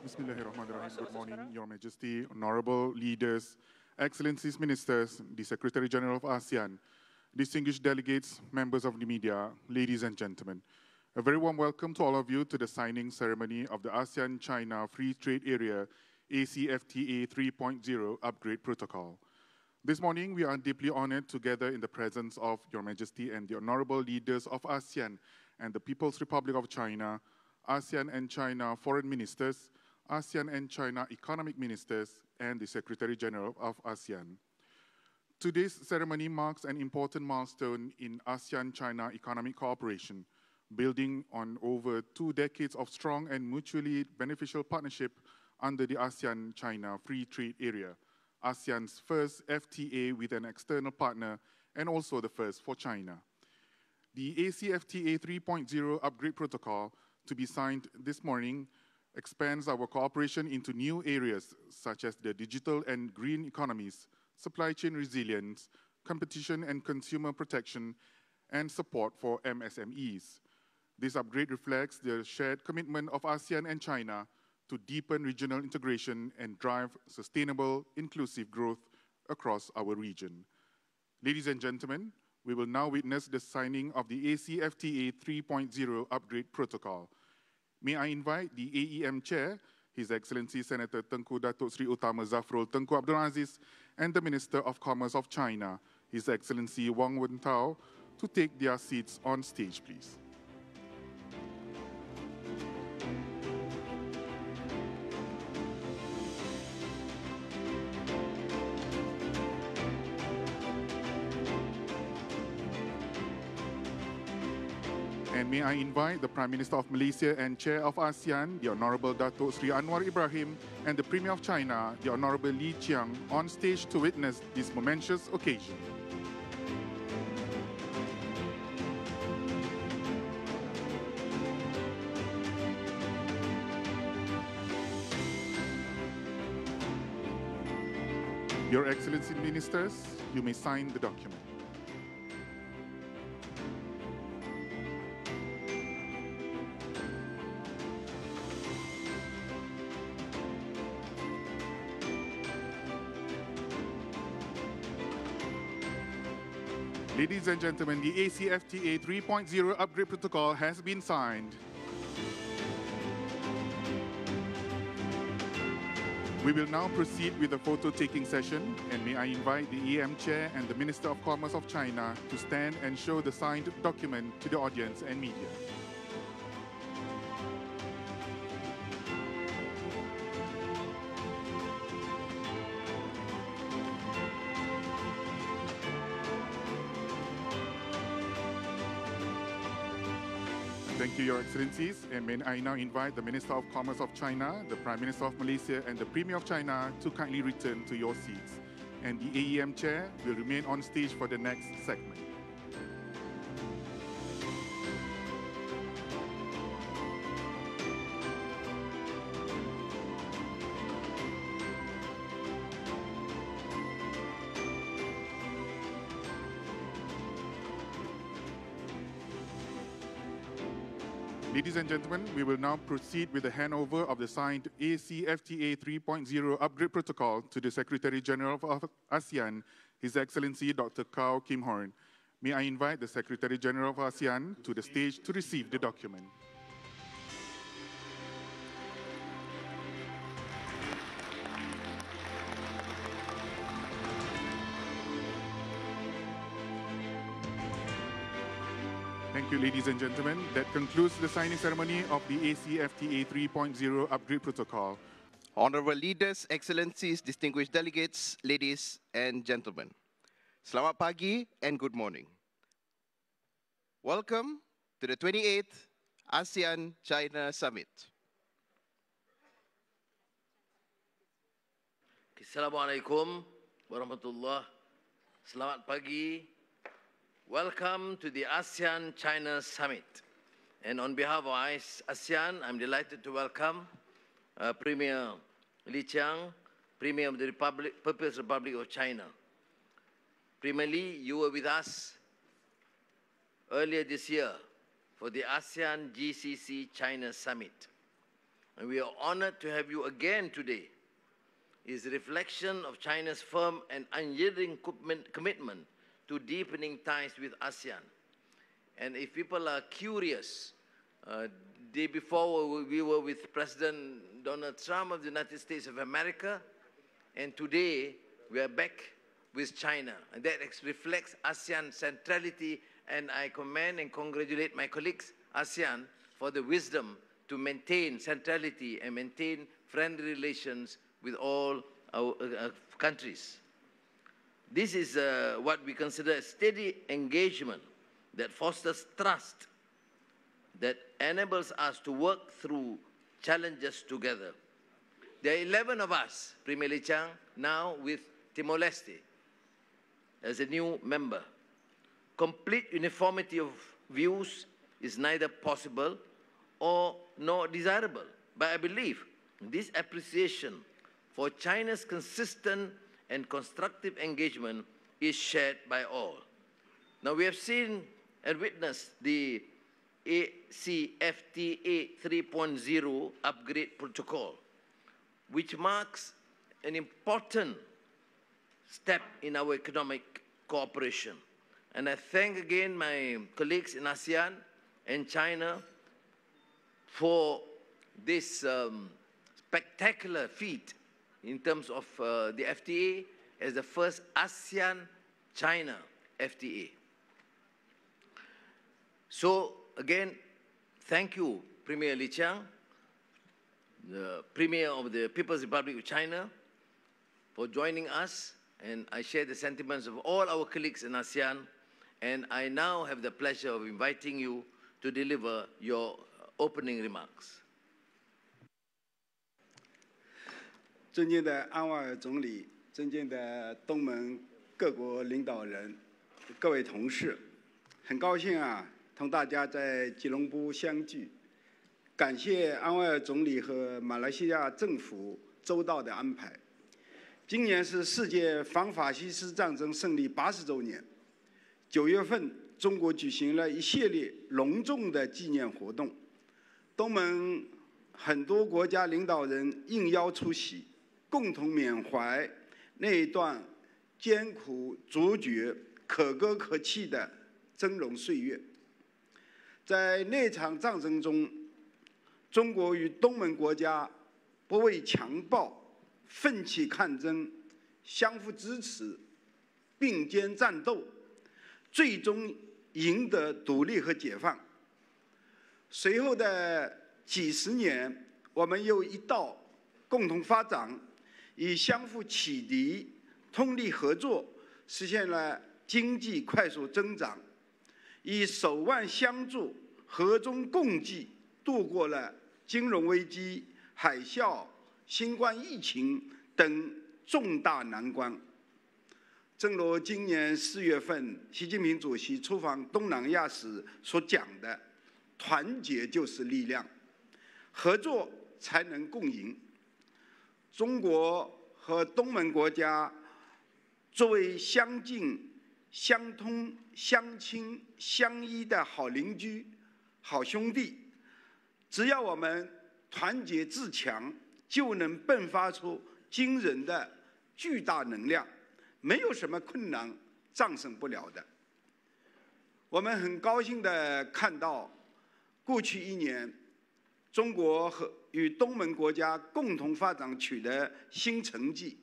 Bismillahirrahmanirrahim. Good morning, Your Majesty, honorable leaders, excellencies, ministers, the Secretary General of ASEAN, distinguished delegates, members of the media, ladies and gentlemen. A very warm welcome to all of you to the signing ceremony of the Asean-China Free Trade Area ACFTA 3.0 Upgrade Protocol. This morning, we are deeply honored to gather in the presence of Your Majesty and the honorable leaders of ASEAN and the People's Republic of China, ASEAN and China foreign ministers, ASEAN and China economic ministers, and the Secretary General of ASEAN. Today's ceremony marks an important milestone in ASEAN-China economic cooperation, building on over 2 decades of strong and mutually beneficial partnership under the ASEAN-China Free Trade Area, ASEAN's first FTA with an external partner and also the first for China. The ACFTA 3.0 Upgrade Protocol, to be signed this morning, expands our cooperation into new areas such as the digital and green economies, supply chain resilience, competition and consumer protection, and support for MSMEs. This upgrade reflects the shared commitment of ASEAN and China to deepen regional integration and drive sustainable, inclusive growth across our region. Ladies and gentlemen, we will now witness the signing of the ACFTA 3.0 Upgrade Protocol. May I invite the AEM Chair, His Excellency Senator Tengku Datuk Sri Utama Zafrul Tengku Abdul Aziz, and the Minister of Commerce of China, His Excellency Wang Wentao, to take their seats on stage, please. And may I invite the Prime Minister of Malaysia and Chair of ASEAN, the Honorable Datuk Sri Anwar Ibrahim, and the Premier of China, the Honorable Li Qiang, on stage to witness this momentous occasion. Your Excellency Ministers, you may sign the document. Ladies and gentlemen, the ACFTA 3.0 Upgrade Protocol has been signed. We will now proceed with the photo-taking session, and may I invite the AEM Chair and the Minister of Commerce of China to stand and show the signed document to the audience and media. Thank you, Your Excellencies, and may I now invite the Minister of Commerce of China, the Prime Minister of Malaysia, and the Premier of China to kindly return to your seats. And the AEM Chair will remain on stage for the next segment. Ladies and gentlemen, we will now proceed with the handover of the signed ACFTA 3.0 Upgrade Protocol to the Secretary General of ASEAN, His Excellency Dr. Kao Kim Horn. May I invite the Secretary General of ASEAN to the stage to receive the document. Thank you, ladies and gentlemen. That concludes the signing ceremony of the ACFTA 3.0 Upgrade Protocol. Honorable leaders, excellencies, distinguished delegates, ladies and gentlemen. Selamat pagi and good morning. Welcome to the 28th ASEAN-China Summit. Assalamualaikum warahmatullahi. Selamat pagi. Welcome to the ASEAN-China Summit. And on behalf of ASEAN, I'm delighted to welcome Premier Li Qiang, Premier of the People's Republic of China. Premier Li, you were with us earlier this year for the ASEAN GCC China Summit. and we are honored to have you again today, is a reflection of China's firm and unyielding commitment to deepening ties with ASEAN. And if people are curious, day before we were with President Donald Trump of the United States of America, and today we are back with China. And that reflects ASEAN centrality, and I commend and congratulate my colleagues, ASEAN, for the wisdom to maintain centrality and maintain friendly relations with all our countries. This is what we consider a steady engagement that fosters trust, that enables us to work through challenges together. There are 11 of us, Premier Lee Chang, now with Timor-Leste as a new member. Complete uniformity of views is neither possible nor desirable, but I believe this appreciation for China's consistent and constructive engagement is shared by all. Now we have seen and witnessed the ACFTA 3.0 upgrade protocol, which marks an important step in our economic cooperation. And I thank again my colleagues in ASEAN and China for this spectacular feat in terms of the FTA as the first ASEAN-China FTA. So again, thank you, Premier Lee Chang, the Premier of the People's Republic of China, for joining us, and I share the sentiments of all our colleagues in ASEAN, and I now have the pleasure of inviting you to deliver your opening remarks. 尊敬的安瓦尔总理，尊敬的东盟各国领导人，各位同事，很高兴同大家在吉隆坡相聚。感谢安瓦尔总理和马来西亚政府周到的安排。今年是世界反法西斯战争胜利80周年。9月份，中国举行了一系列隆重的纪念活动，东盟很多国家领导人应邀出席，共同缅怀那一段艰苦卓绝、可歌可泣的峥嵘岁月。在那场战争中，中国与东盟国家不畏强暴，奋起抗争，相互支持，并肩战斗，最终赢得独立和解放。随后的几十年，我们又一道共同发展，以相互启迪、通力合作，实现了经济快速增长，以手腕相助、和衷共济，度过了金融危机、海啸、新冠疫情等重大难关。正如今年4月份习近平主席出访东南亚时所讲的，团结就是力量，合作才能共赢。中国和东盟国家作为相近、相通、相亲、相依的好邻居、好兄弟，只要我们团结自强，就能迸发出惊人的巨大能量，没有什么困难战胜不了的。我们很高兴地看到，过去1年，中国与东盟国家共同发展取得新成绩，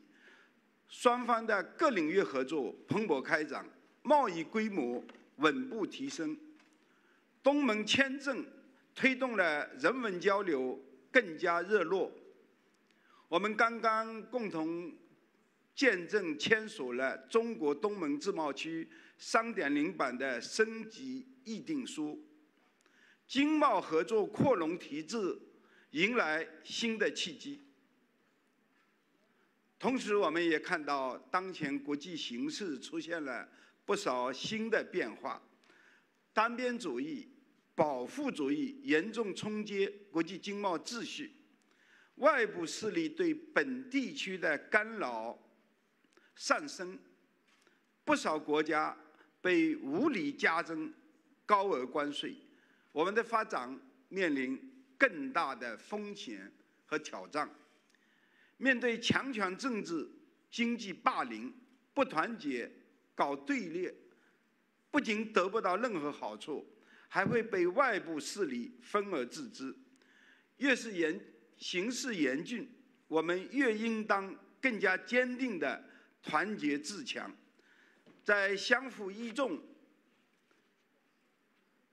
双方的各领域合作蓬勃开展，贸易规模稳步提升。东盟签证推动了人文交流更加热络。我们刚刚共同见证签署了中国东盟自贸区3.0版的升级议定书，经贸合作扩容提质迎来新的契机。同时，我们也看到当前国际形势出现了不少新的变化，单边主义、保护主义严重冲击国际经贸秩序，外部势力对本地区的干扰上升，不少国家被无理加征高额关税，我们的发展面临更大的风险和挑战。面对强权政治、经济霸凌、不团结、搞对立，不仅得不到任何好处，还会被外部势力分而治之。越是形势严峻，我们越应当更加坚定地团结自强，在相互依重、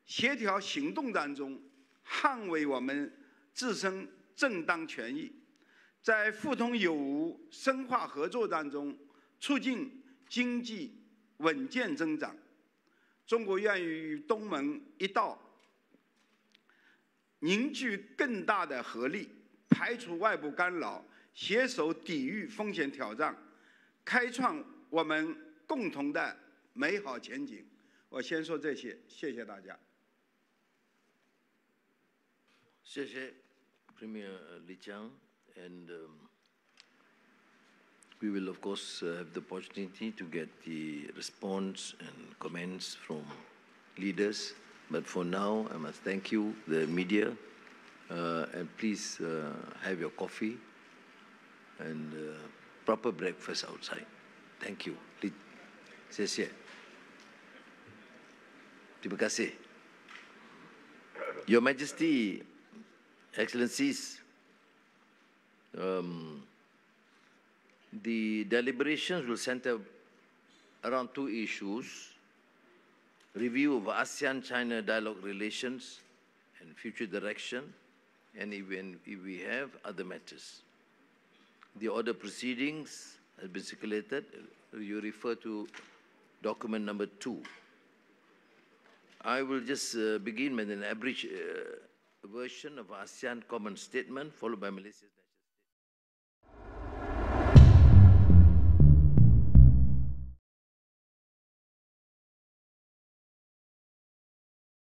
协调行动当中，捍卫我们自身正当权益，在互通有无、深化合作当中，促进经济稳健增长。中国愿意与东盟一道凝聚更大的合力，排除外部干扰，携手抵御风险挑战，开创我们共同的美好前景。我先说这些，谢谢大家。谢谢 Premier Li Qiang, and we will of course have the opportunity to get the response and comments from leaders. But for now, I must thank you, the media, and please have your coffee and proper breakfast outside. Thank you. Terima kasih. Your Majesty, Excellencies, the deliberations will center around two issues: review of ASEAN-China dialogue relations and future direction, and even if we have other matters. The order proceedings has been circulated. You refer to document number 2. I will just begin with an abridged version of ASEAN Common Statement, followed by Malaysia's